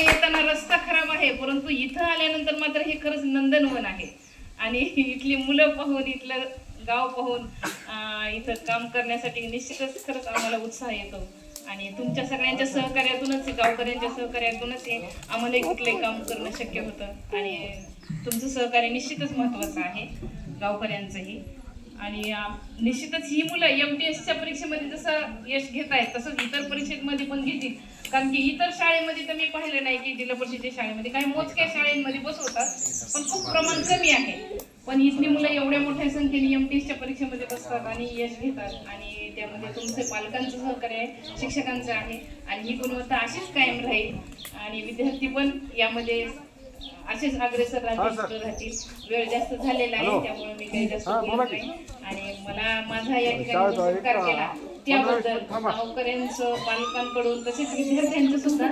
येताना रस्ता खराब आहे, परंतु इथं आल्यानंतर मात्र हे खरंच नंदनवन आहे. आणि इथली मुलं पाहून, इथलं गाव पाहून इथं काम करण्यासाठी निश्चितच खरंच आम्हाला उत्साह येतो. आणि तुमच्या सगळ्यांच्या सहकार्यातूनच, गावकऱ्यांच्या सहकार्यातूनच हे आम्हाला कुठलंही काम करणं शक्य होतं. आणि तुमचं सहकार्य निश्चितच महत्त्वाचं आहे, गावकऱ्यांचंही. आणि निश्चितच ही मुलं MTSच्या परीक्षेमध्ये जसं यश घेत आहेत तसंच इतर परीक्षेमध्ये पण घेतील. कारण की इतर शाळेमध्ये तर मी पाहिलं नाही की जिल्हा परिषदेच्या शाळेमध्ये काही मोजक्या शाळेमध्ये बसवतात, पण खूप प्रमाण कमी आहे. पण इथली मुलं एवढ्या मोठ्या संख्येने MTSच्या परीक्षेमध्ये बसतात आणि यश घेतात. आणि त्यामध्ये तुमचे पालकांचं सहकार्य आहे, शिक्षकांचं आहे. आणि ही गुणवत्ता अशीच कायम राहील आणि विद्यार्थी पण यामध्ये असेच अग्रेसर राहतील. वेळ जास्त झालेला आहे, त्यामुळे मी काही जास्त बोलत नाही. आणि मला माझा या ठिकाणी सहकार केला त्याबद्दल गावकऱ्यांचं, पालकांकडून तसेच विद्यार्थ्यांचं सुद्धा